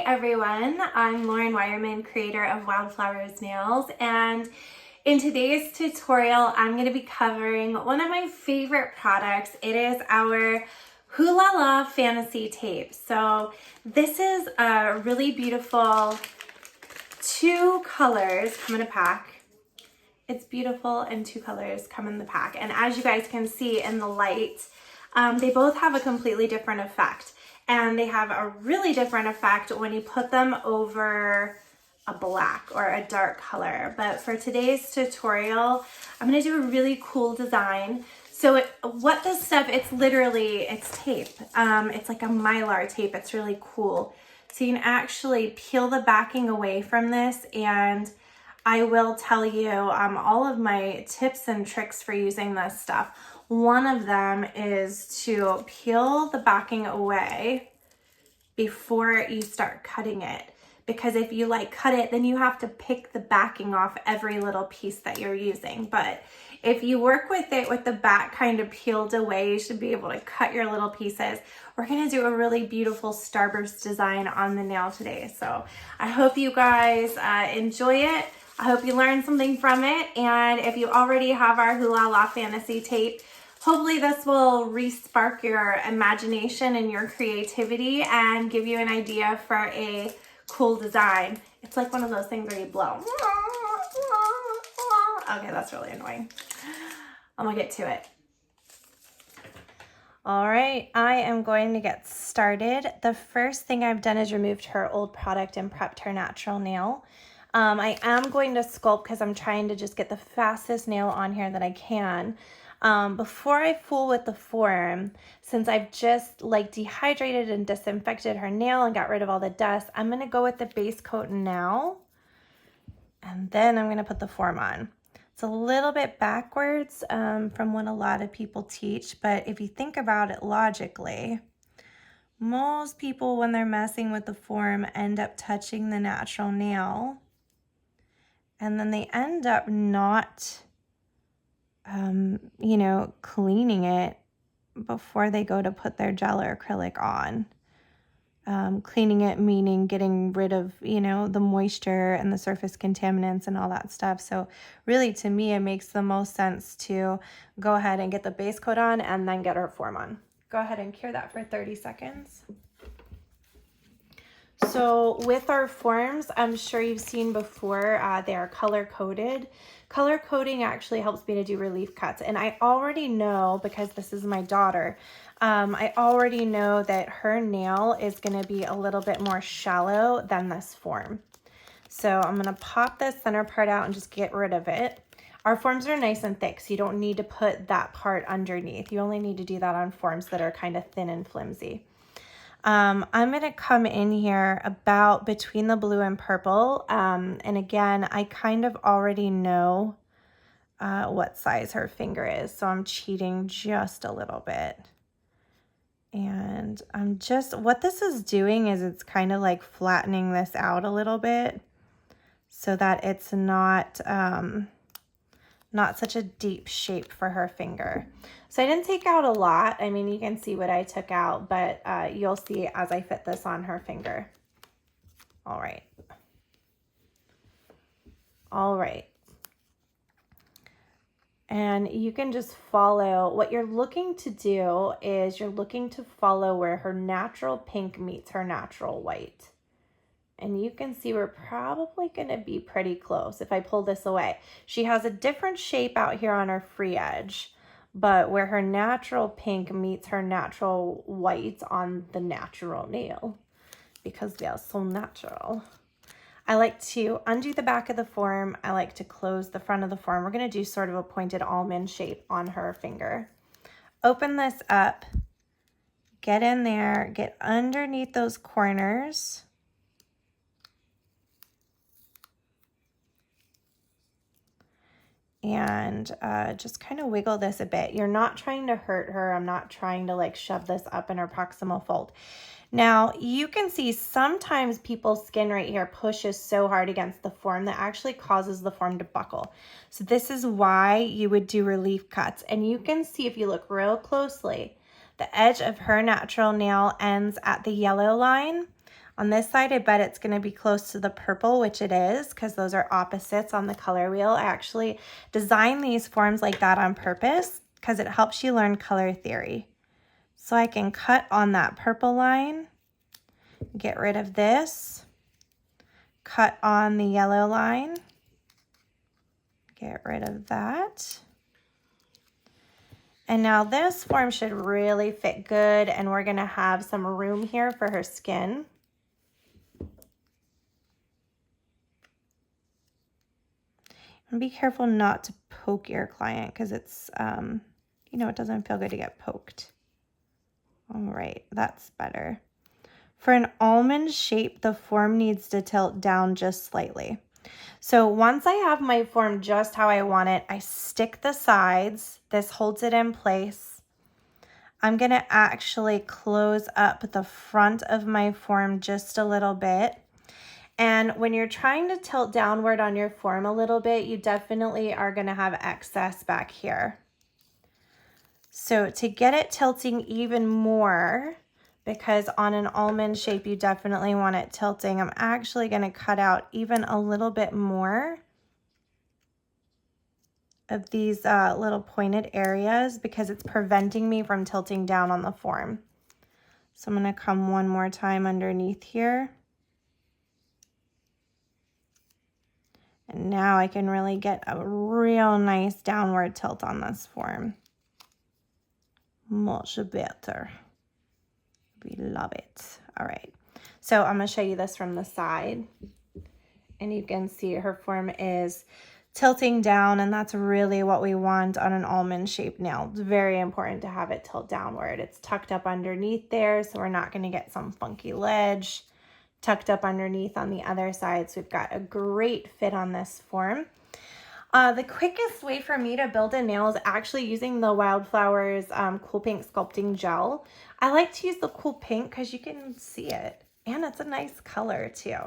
everyone, I'm Lauren Wireman, creator of Wildflowers Nails, and in today's tutorial I'm going to be covering one of my favorite products. It is our Hula La Fantasy Tape. So this is a really beautiful 2 colors come in a pack. It's beautiful and 2 colors come in the pack, and as you guys can see in the light, they both have a completely different effect. And they have a really different effect when you put them over a black or a dark color. But for today's tutorial, I'm gonna do a really cool design. So what this stuff, it's tape. It's like a Mylar tape. It's really cool. So you can actually peel the backing away from this, and I will tell you all of my tips and tricks for using this stuff. One of them is to peel the backing away before you start cutting it. Because if you cut it, then you have to pick the backing off every little piece that you're using. But if you work with it with the back kind of peeled away, you should be able to cut your little pieces. We're gonna do a really beautiful starburst design on the nail today. So I hope you guys enjoy it. I hope you learned something from it. And if you already have our Hula La Fantasy Tape, hopefully this will re-spark your imagination and your creativity and give you an idea for a cool design. It's like one of those things where you blow. Okay, that's really annoying. I'm gonna get to it. All right, I am going to get started. The first thing I've done is removed her old product and prepped her natural nail. I am going to sculpt because I'm trying to just get the fastest nail on here that I can. Before I fool with the form, since I've just dehydrated and disinfected her nail and got rid of all the dust, I'm going to go with the base coat now, and then I'm going to put the form on. It's a little bit backwards from what a lot of people teach, but if you think about it logically, most people when they're messing with the form end up touching the natural nail, and then they end up not cleaning it before they go to put their gel or acrylic on. Cleaning it meaning getting rid of, the moisture and the surface contaminants and all that stuff. So really, to me, it makes the most sense to go ahead and get the base coat on and then get our form on. Go ahead and cure that for 30 seconds. So with our forms, I'm sure you've seen before, they are color coded. Color coding actually helps me to do relief cuts. And I already know, because this is my daughter, I already know that her nail is going to be a little bit more shallow than this form. So I'm going to pop this center part out and just get rid of it. Our forms are nice and thick, so you don't need to put that part underneath. You only need to do that on forms that are kind of thin and flimsy. I'm going to come in here about between the blue and purple. And again, I kind of already know what size her finger is, so I'm cheating just a little bit. And what this is doing is it's kind of flattening this out a little bit so that it's not such a deep shape for her finger. So I didn't take out a lot. I mean, you can see what I took out, but you'll see as I fit this on her finger. All right. All right. And you can just follow. What you're looking to do is you're looking to follow where her natural pink meets her natural white. And you can see we're probably going to be pretty close if I pull this away. She has a different shape out here on her free edge, but where her natural pink meets her natural white on the natural nail, because they're so natural. I like to undo the back of the form. I like to close the front of the form. We're going to do sort of a pointed almond shape on her finger. Open this up, get in there, get underneath those corners. And just kind of wiggle this a bit. You're not trying to hurt her. I'm not trying to shove this up in her proximal fold. Now you can see sometimes people's skin right here pushes so hard against the form that actually causes the form to buckle. So this is why you would do relief cuts. And you can see if you look real closely, the edge of her natural nail ends at the yellow line. On this side, I bet it's gonna be close to the purple, which it is, because those are opposites on the color wheel. I actually designed these forms like that on purpose because it helps you learn color theory. So I can cut on that purple line, get rid of this, cut on the yellow line, get rid of that. And now this form should really fit good, and we're gonna have some room here for her skin. And be careful not to poke your client because it's, you know, it doesn't feel good to get poked. All right, that's better. For an almond shape, the form needs to tilt down just slightly. So once I have my form just how I want it, I stick the sides. This holds it in place. I'm gonna actually close up the front of my form just a little bit. And when you're trying to tilt downward on your form a little bit, you definitely are gonna have excess back here. So to get it tilting even more, because on an almond shape, you definitely want it tilting, I'm actually gonna cut out even a little bit more of these little pointed areas because it's preventing me from tilting down on the form. So I'm gonna come one more time underneath here. And now I can really get a real nice downward tilt on this form. Much better. We love it. All right. So I'm going to show you this from the side. And you can see her form is tilting down, and that's really what we want on an almond shaped nail. It's very important to have it tilt downward. It's tucked up underneath there, so we're not going to get some funky ledge. Tucked up underneath on the other side, so we've got a great fit on this form. The quickest way for me to build a nail is actually using the Wildflowers Cool Pink Sculpting Gel. I like to use the Cool Pink because you can see it, and it's a nice color too.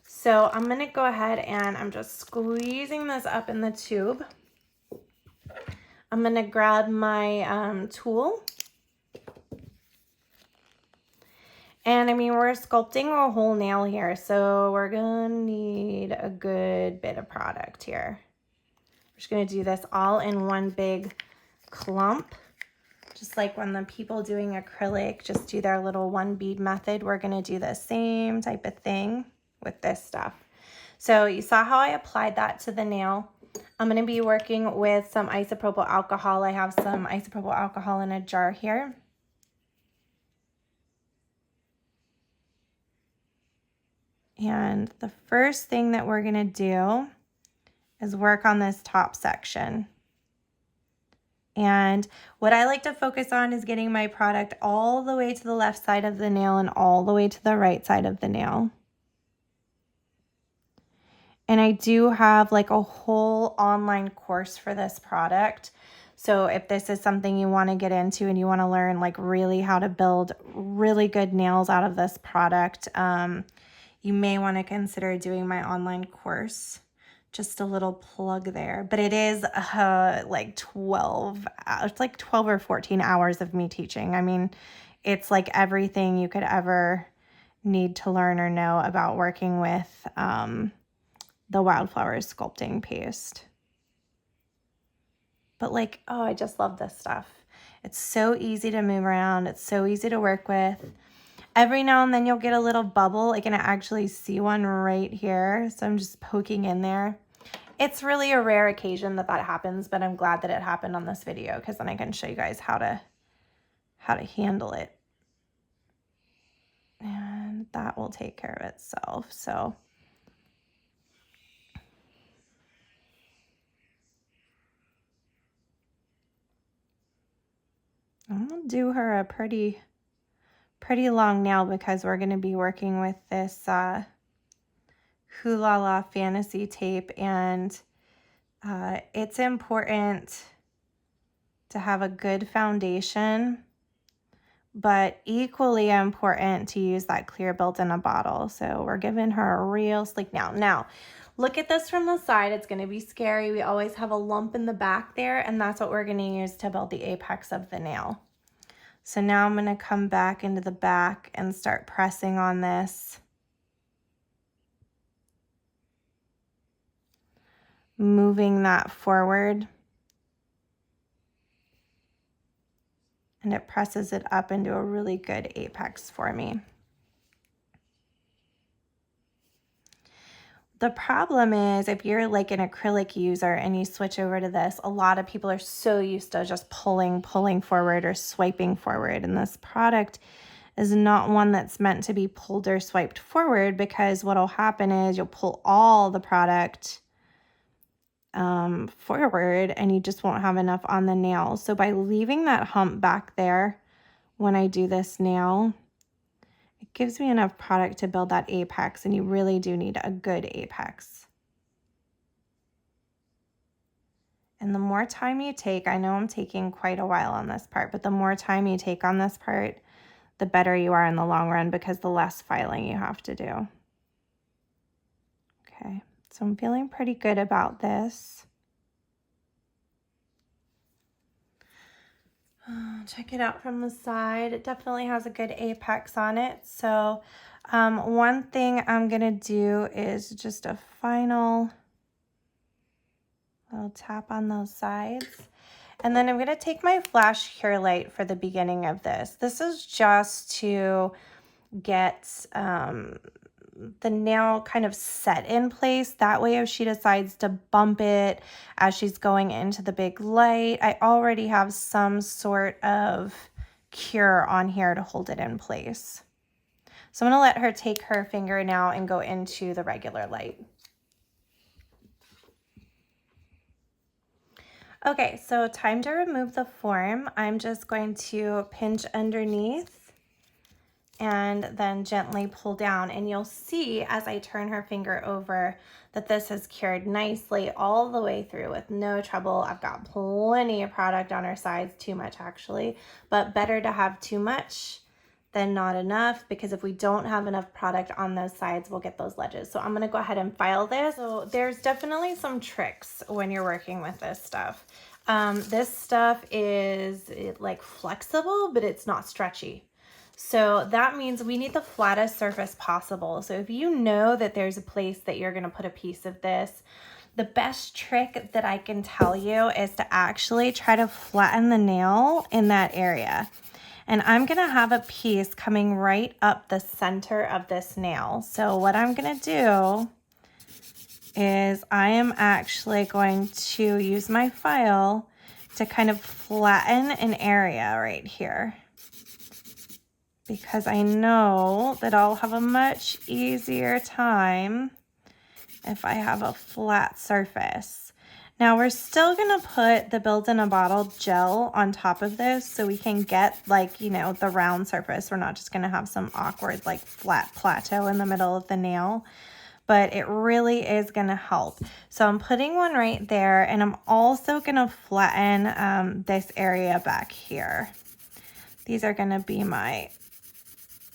So I'm going to go ahead and I'm just squeezing this up in the tube. I'm going to grab my tool. And I mean, we're sculpting a whole nail here, so we're gonna need a good bit of product here. We're just gonna do this all in one big clump, just like when the people doing acrylic just do their little one bead method. We're gonna do the same type of thing with this stuff. So you saw how I applied that to the nail. I'm gonna be working with some isopropyl alcohol. I have some isopropyl alcohol in a jar here. And the first thing that we're gonna do is work on this top section. And what I like to focus on is getting my product all the way to the left side of the nail and all the way to the right side of the nail. And I do have like a whole online course for this product. So if this is something you want to get into and you want to learn like really how to build really good nails out of this product, you may want to consider doing my online course. Just a little plug there. But it is like 12 or 14 hours of me teaching. I mean, it's like everything you could ever need to learn or know about working with the Wildflowers sculpting paste. But like, oh, I just love this stuff. It's so easy to move around. It's so easy to work with. Every now and then you'll get a little bubble. I can actually see one right here. So I'm just poking in there. It's really a rare occasion that that happens, but I'm glad that it happened on this video because then I can show you guys how to handle it. And that will take care of itself. So I'm gonna do her a pretty long nail because we're going to be working with this Hula La Fantasy tape, and it's important to have a good foundation, but equally important to use that clear built in a bottle. So we're giving her a real sleek nail. Now, look at this from the side. It's going to be scary. We always have a lump in the back there, and that's what we're going to use to build the apex of the nail. So now I'm going to come back into the back and start pressing on this. Moving that forward. And it presses it up into a really good apex for me. The problem is if you're like an acrylic user and you switch over to this, a lot of people are so used to just pulling forward or swiping forward. And this product is not one that's meant to be pulled or swiped forward, because what'll happen is you'll pull all the product forward and you just won't have enough on the nail. So by leaving that hump back there when I do this nail, it gives me enough product to build that apex, and you really do need a good apex. And the more time you take, I know I'm taking quite a while on this part, but the more time you take on this part, the better you are in the long run, because the less filing you have to do. Okay, so I'm feeling pretty good about this. Check it out from the side. It definitely has a good apex on it. So one thing I'm gonna do is just a final little tap on those sides. And then I'm gonna take my Flash Cure Light for the beginning of this. This is just to get the nail kind of set in place. That way, if she decides to bump it as she's going into the big light, I already have some sort of cure on here to hold it in place. So I'm gonna let her take her finger now and go into the regular light. Okay, so time to remove the form. I'm just going to pinch underneath and then gently pull down, and you'll see as I turn her finger over that this has cured nicely all the way through with no trouble. I've got plenty of product on her sides, too much actually, but better to have too much than not enough, because if we don't have enough product on those sides, we'll get those ledges. So I'm gonna go ahead and file this. So there's definitely some tricks when you're working with this stuff. This stuff is like flexible, but it's not stretchy. So that means we need the flattest surface possible. So if you know that there's a place that you're gonna put a piece of this, the best trick that I can tell you is to actually try to flatten the nail in that area. And I'm gonna have a piece coming right up the center of this nail. So what I'm gonna do is I am actually going to use my file to kind of flatten an area right here, because I know that I'll have a much easier time if I have a flat surface. Now we're still gonna put the built-in-a-bottle gel on top of this so we can get, like, you know, the round surface. We're not just gonna have some awkward like flat plateau in the middle of the nail, but it really is gonna help. So I'm putting one right there, and I'm also gonna flatten this area back here. These are gonna be my,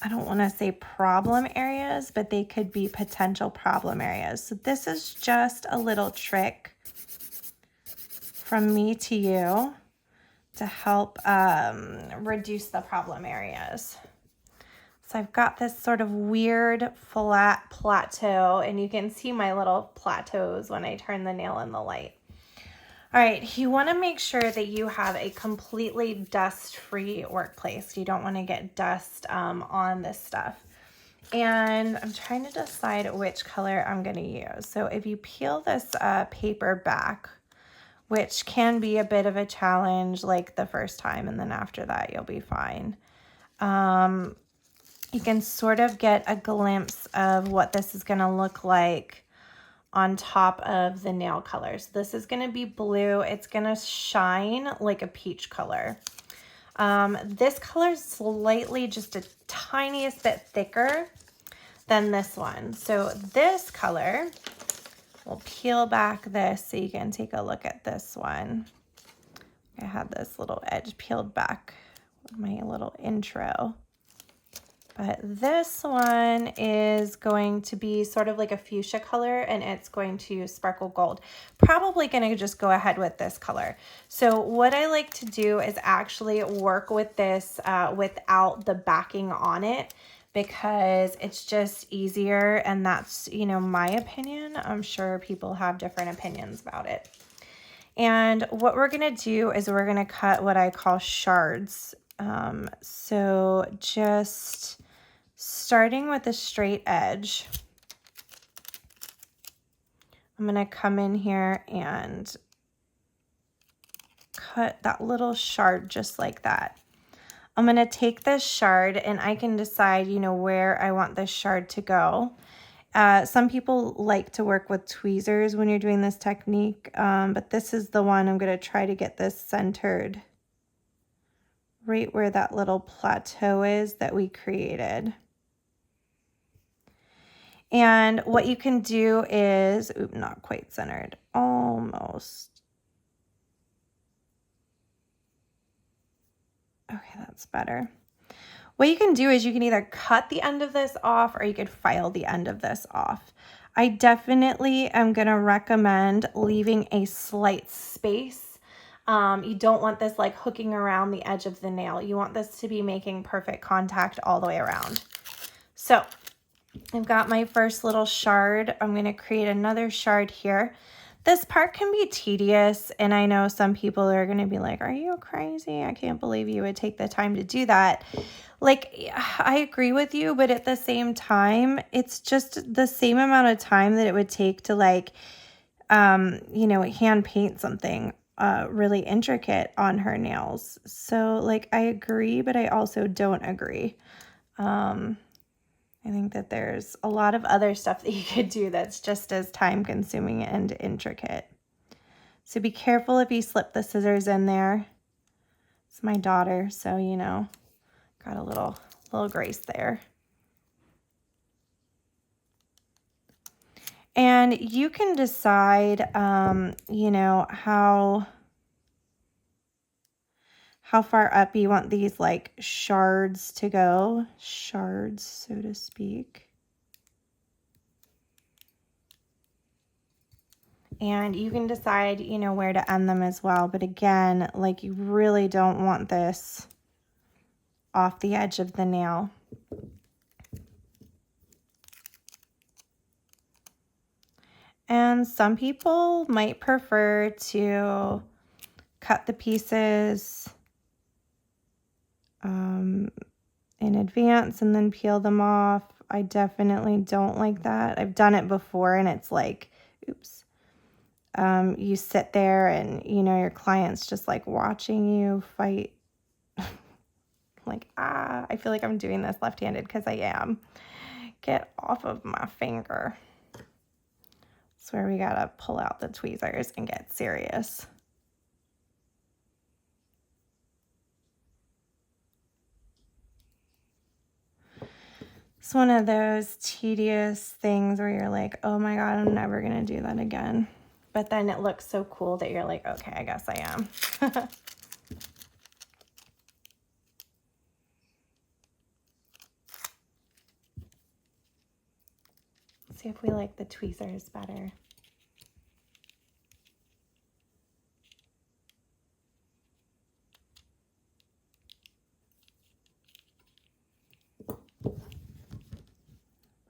I don't want to say problem areas, but they could be potential problem areas. So this is just a little trick from me to you to help reduce the problem areas. So I've got this sort of weird flat plateau, and you can see my little plateaus when I turn the nail in the light. All right, you want to make sure that you have a completely dust-free workplace. You don't want to get dust on this stuff. And I'm trying to decide which color I'm going to use. So if you peel this paper back, which can be a bit of a challenge like the first time, and then after that you'll be fine. You can sort of get a glimpse of what this is going to look like on top of the nail colors. This is going to be blue. It's going to shine like a peach color. This color is slightly, just a tiniest bit thicker than this one. So this color, we'll peel back this so you can take a look at this one. I had this little edge peeled back with my little intro, But this one is going to be sort of like a fuchsia color, and it's going to sparkle gold. Probably going to just go ahead with this color. So what I like to do is actually work with this without the backing on it, because it's just easier, and that's, you know, my opinion. I'm sure people have different opinions about it. And what we're going to do is we're going to cut what I call shards. So just starting with a straight edge, I'm going to come in here and cut that little shard just like that. I'm going to take this shard and I can decide, you know, where I want this shard to go. Some people like to work with tweezers when you're doing this technique, but this is the one I'm going to try to get this centered right where that little plateau is that we created. And what you can do is, oop, not quite centered, almost. Okay, that's better. What you can do is you can either cut the end of this off or you could file the end of this off. I definitely am going to recommend leaving a slight space. You don't want this like hooking around the edge of the nail. You want this to be making perfect contact all the way around. So I've got my first little shard. I'm going to create another shard here. This part can be tedious, and I know some people are going to be like, are you crazy? I can't believe you would take the time to do that. Like, I agree with you, but at the same time, it's just the same amount of time that it would take to like, you know, hand paint something really intricate on her nails. So like, I agree, but I also don't agree. I think that there's a lot of other stuff that you could do that's just as time consuming and intricate. So be careful if you slip the scissors in there. It's my daughter, so you know, got a little grace there. And you can decide, you know, how far up you want these like shards to go, shards, so to speak. And you can decide, you know, where to end them as well. But again, like you really don't want this off the edge of the nail. And some people might prefer to cut the pieces in advance and then peel them off. I definitely don't like that. I've done it before and it's like, oops. You sit there and, you know, your client's just like watching you fight. Like, I feel like I'm doing this left-handed because I am. Get off of my finger. That's where we gotta pull out the tweezers and get serious. It's one of those tedious things where you're like, oh my God, I'm never gonna do that again. But then it looks so cool that you're like, okay, I guess I am. Let's see if we like the tweezers better.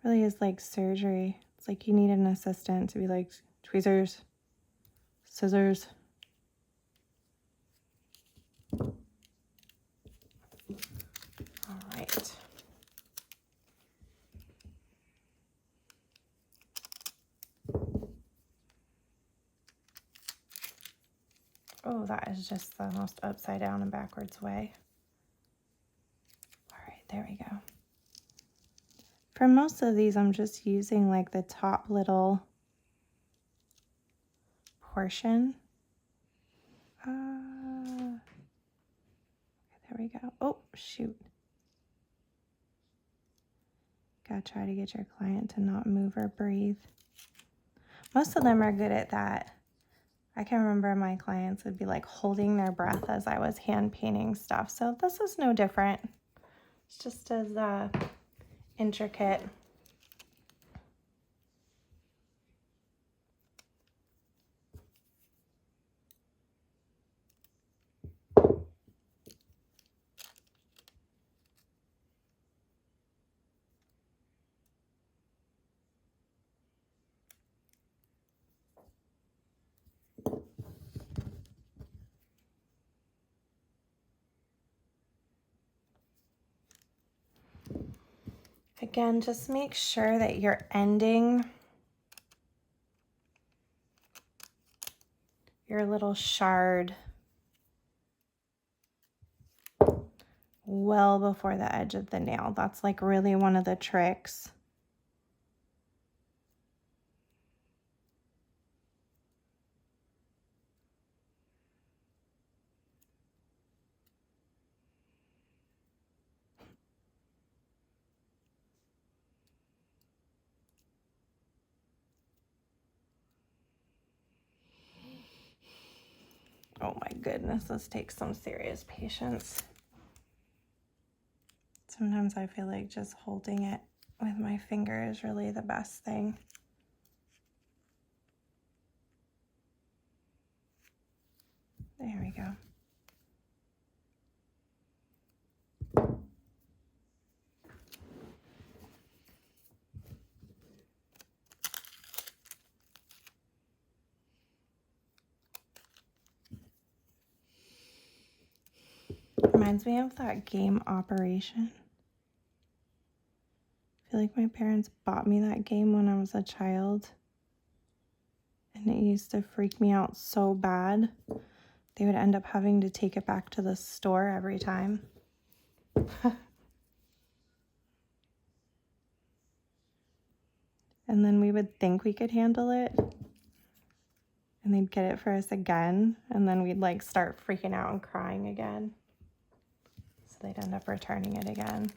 Really is like surgery. It's like you need an assistant to be like, tweezers, scissors. All right. Oh, that is just the most upside down and backwards way. All right, there we go. For most of these, I'm just using like the top little portion. There we go. Oh, shoot. Gotta try to get your client to not move or breathe. Most of them are good at that. I can remember my clients would be like holding their breath as I was hand painting stuff. So this is no different. It's just as intricate. Again, just make sure that you're ending your little shard well before the edge of the nail. That's like really one of the tricks. Oh my goodness, this takes some serious patience. Sometimes I feel like just holding it with my finger is really the best thing. There we go. Reminds me of that game Operation. I feel like my parents bought me that game when I was a child, and it used to freak me out so bad. They would end up having to take it back to the store every time. And then we would think we could handle it, and they'd get it for us again, and then we'd like start freaking out and crying again. So they'd end up returning it again.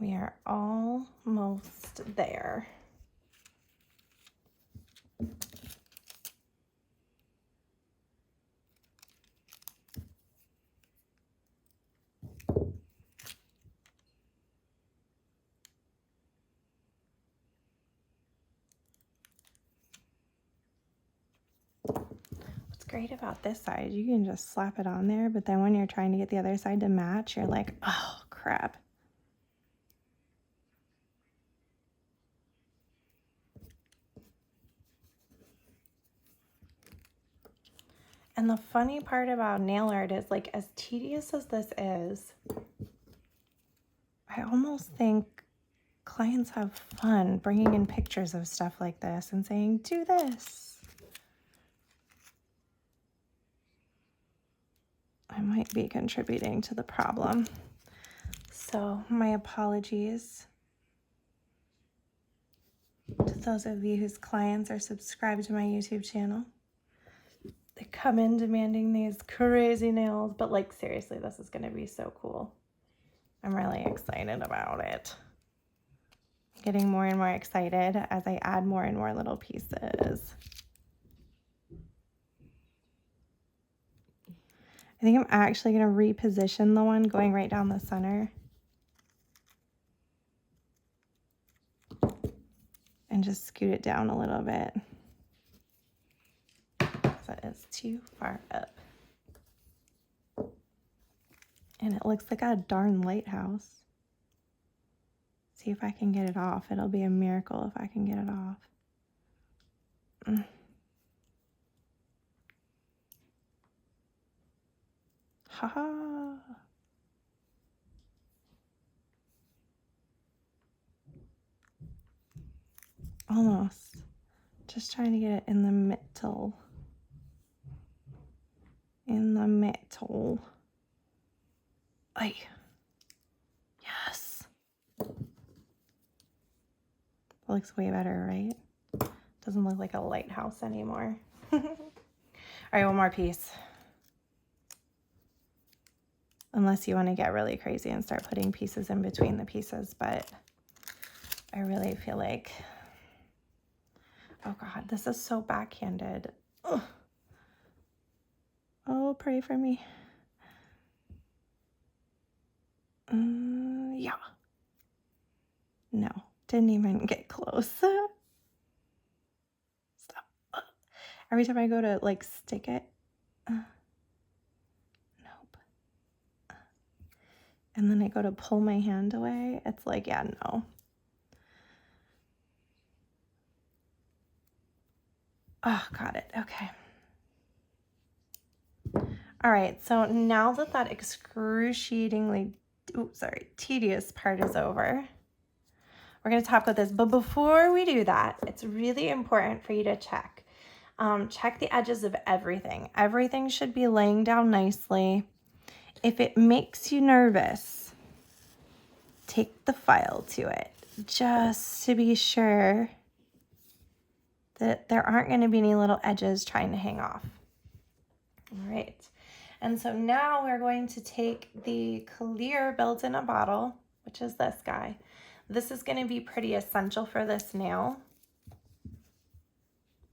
We are almost there. What's great about this side, you can just slap it on there, but then when you're trying to get the other side to match, you're like, oh crap. And the funny part about nail art is, like, as tedious as this is, I almost think clients have fun bringing in pictures of stuff like this and saying, do this. I might be contributing to the problem. So my apologies to those of you whose clients are subscribed to my YouTube channel. They come in demanding these crazy nails, but like seriously, this is going to be so cool. I'm really excited about it. Getting more and more excited as I add more and more little pieces. I think I'm actually going to reposition the one going right down the center. And just scoot it down a little bit. That is too far up. And it looks like a darn lighthouse. See if I can get it off. It'll be a miracle if I can get it off. Ha ha. Almost. Just trying to get it in the middle. In the middle. Ay. looks way better, right? Doesn't look like a lighthouse anymore. All right, one more piece. Unless you want to get really crazy and start putting pieces in between the pieces, but I really feel like, oh God, this is so backhanded. Ugh. Oh, pray for me. Yeah. No, didn't even get close. Stop. Every time I go to like stick it, nope. And then I go to pull my hand away, it's like, yeah, no. Oh, got it. Okay. All right, so now that that excruciatingly, tedious part is over, we're going to top coat this. But before we do that, it's really important for you to check. Check the edges of everything. Everything should be laying down nicely. If it makes you nervous, take the file to it just to be sure that there aren't going to be any little edges trying to hang off. All right. And so now we're going to take the clear built in a bottle, which is this guy. This is going to be pretty essential for this nail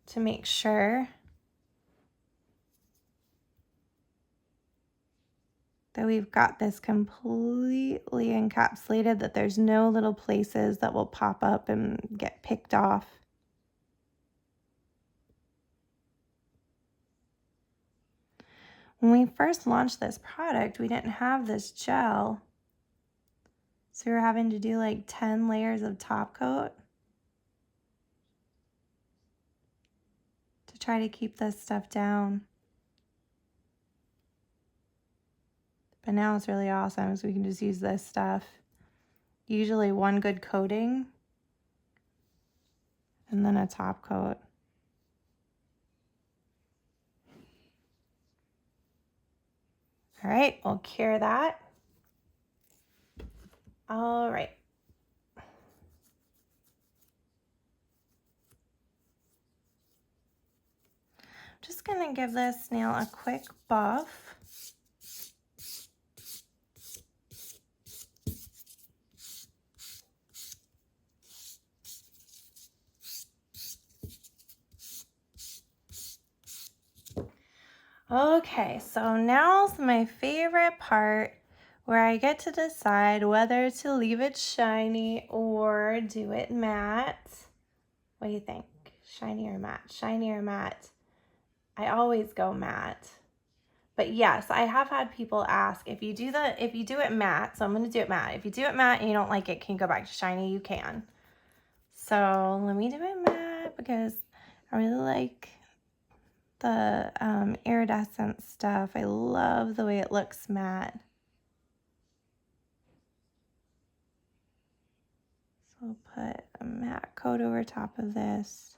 to make sure that we've got this completely encapsulated, that there's no little places that will pop up and get picked off. When we first launched this product, we didn't have this gel. So we were having to do like 10 layers of top coat to try to keep this stuff down. But now it's really awesome, so we can just use this stuff. Usually one good coating and then a top coat. All right, we'll cure that. All right. Just gonna give this nail a quick buff. Okay, so now's my favorite part, where I get to decide whether to leave it shiny or do it matte. What do you think? Shiny or matte? Shiny or matte? I always go matte. But yes, I have had people ask, if you do it matte, so I'm going to do it matte. If you do it matte and you don't like it, can you go back to shiny? You can. So let me do it matte because I really like the iridescent stuff. I love the way it looks matte. So I'll put a matte coat over top of this.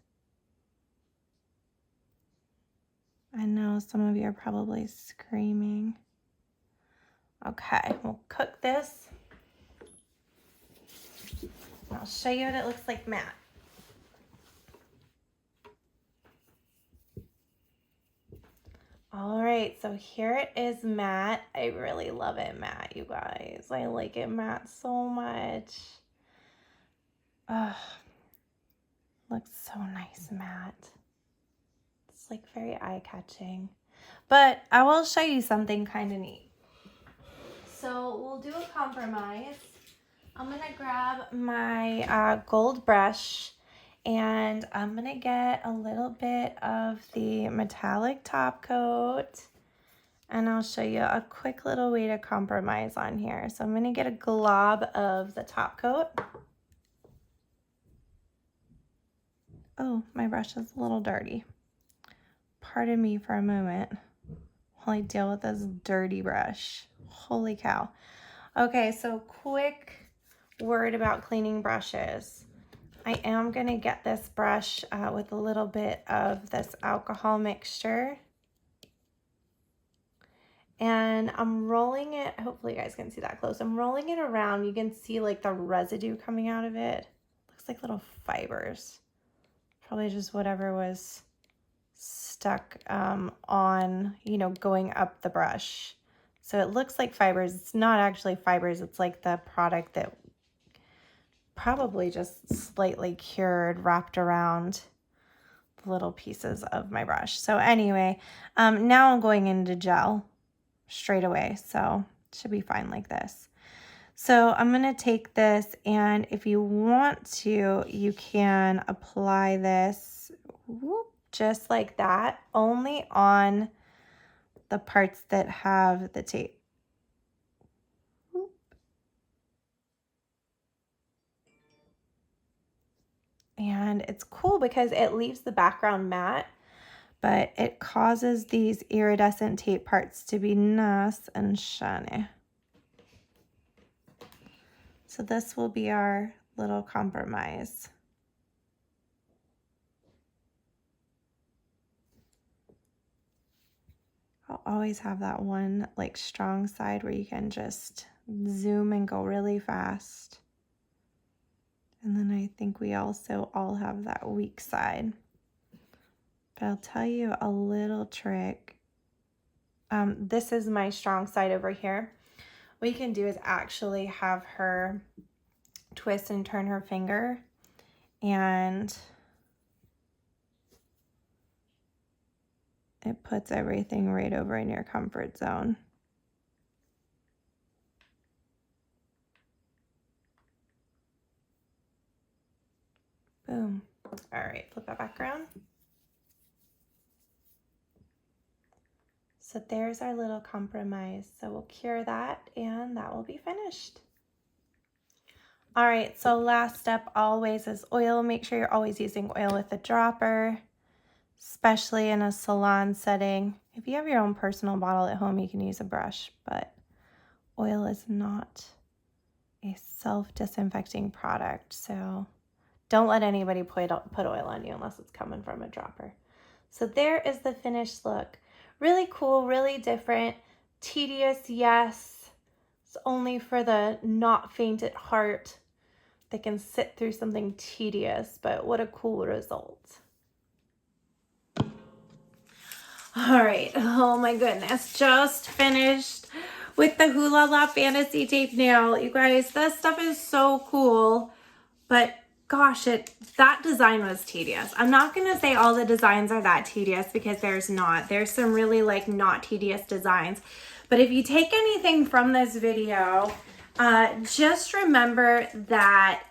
I know some of you are probably screaming. Okay, we'll cook this. I'll show you what it looks like matte. All right, so here it is matte. I really love it matte, you guys. I like it matte so much. Ugh, looks so nice matte. It's like very eye-catching. But I will show you something kind of neat. So we'll do a compromise. I'm gonna grab my gold brush, and I'm gonna get a little bit of the metallic top coat, and I'll show you a quick little way to compromise on here. So I'm gonna get a glob of the top coat. Oh, my brush is a little dirty. Pardon me for a moment while I deal with this dirty brush. Holy cow. Okay, so quick word about cleaning brushes. I am going to get this brush with a little bit of this alcohol mixture. And I'm rolling it, hopefully you guys can see that close. I'm rolling it around. You can see like the residue coming out of it. looks like little fibers. Probably just whatever was stuck on, you know, going up the brush. So it looks like fibers. It's not actually fibers. It's like the product that probably just slightly cured, wrapped around the little pieces of my brush. So anyway, now I'm going into gel straight away. So it should be fine like this. So I'm going to take this, and if you want to, you can apply this just like that, only on the parts that have the tape. And it's cool because it leaves the background matte, but it causes these iridescent tape parts to be nice and shiny. So this will be our little compromise. I'll always have that one like strong side where you can just zoom and go really fast. And then I think we also all have that weak side. But I'll tell you a little trick. This is my strong side over here. What you can do is actually have her twist and turn her finger, and it puts everything right over in your comfort zone. Boom. All right, flip that back around. So there's our little compromise. So we'll cure that, and that will be finished. All right, so last step always is oil. Make sure you're always using oil with a dropper, especially in a salon setting. If you have your own personal bottle at home, you can use a brush, but oil is not a self-disinfecting product, so don't let anybody put oil on you unless it's coming from a dropper. So there is the finished look. Really cool, really different, tedious, yes. It's only for the not faint at heart that can sit through something tedious, but what a cool result. All right, oh my goodness, just finished with the Hula La Fantasy Tape Nail. You guys, this stuff is so cool, but gosh, that design was tedious. I'm not gonna say all the designs are that tedious because there's not. There's some really like not tedious designs. But if you take anything from this video, just remember that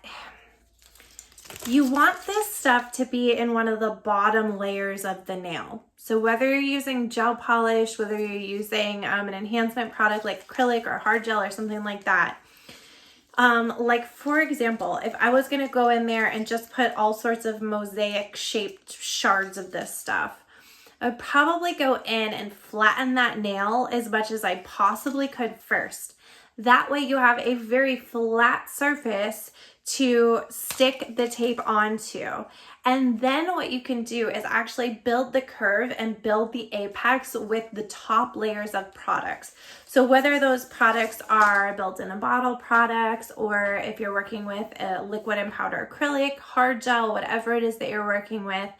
you want this stuff to be in one of the bottom layers of the nail. So whether you're using gel polish, whether you're using an enhancement product like acrylic or hard gel or something like that, like for example, if I was going to go in there and just put all sorts of mosaic shaped shards of this stuff, I'd probably go in and flatten that nail as much as I possibly could first. That way you have a very flat surface to stick the tape onto. And then what you can do is actually build the curve and build the apex with the top layers of products. So whether those products are built-in a bottle products, or if you're working with a liquid and powder acrylic, hard gel, whatever it is that you're working with,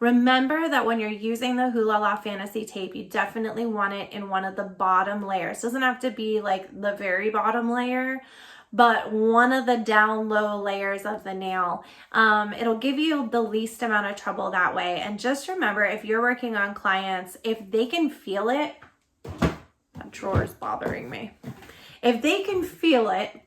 remember that when you're using the Hula La Fantasy Tape, you definitely want it in one of the bottom layers. It doesn't have to be like the very bottom layer, but one of the down low layers of the nail. It'll give you the least amount of trouble that way. And just remember, if you're working on clients, if they can feel it, that drawer is bothering me. If they can feel it,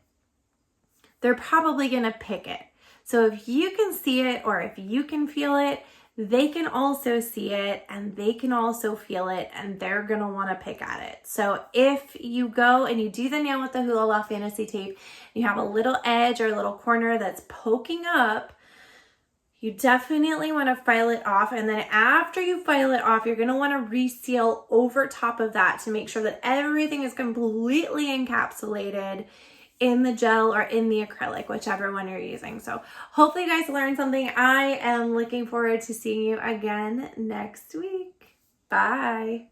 they're probably gonna pick it. So if you can see it, or if you can feel it, they can also see it and they can also feel it, and they're gonna wanna pick at it. So if you go and you do the nail with the Hula La Fantasy Tape, you have a little edge or a little corner that's poking up, you definitely wanna file it off. And then after you file it off, you're gonna wanna reseal over top of that to make sure that everything is completely encapsulated in the gel or in the acrylic, whichever one you're using. So hopefully you guys learned something. I am looking forward to seeing you again next week. Bye.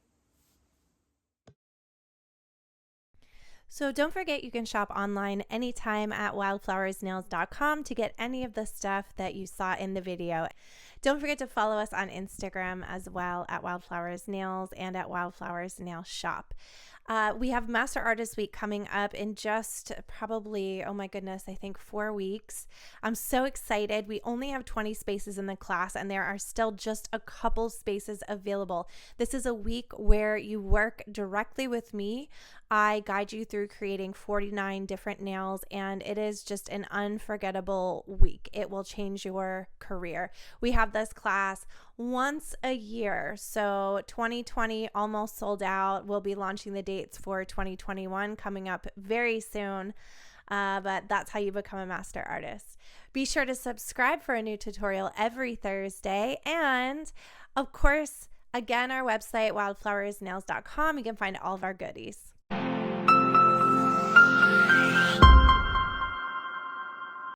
So don't forget you can shop online anytime at wildflowersnails.com to get any of the stuff that you saw in the video. Don't forget to follow us on Instagram as well at Wildflowers Nails and at Wildflowers Nail Shop. We have Master Artist Week coming up in just probably, oh my goodness, I think 4 weeks. I'm so excited. We only have 20 spaces in the class and there are still just a couple spaces available. This is a week where you work directly with me. I guide you through creating 49 different nails and it is just an unforgettable week. It will change your career. We have this class once a year. So 2020 almost sold out. We'll be launching the dates for 2021 coming up very soon. But that's how you become a master artist. Be sure to subscribe for a new tutorial every Thursday. And of course, again, our website, wildflowersnails.com, you can find all of our goodies.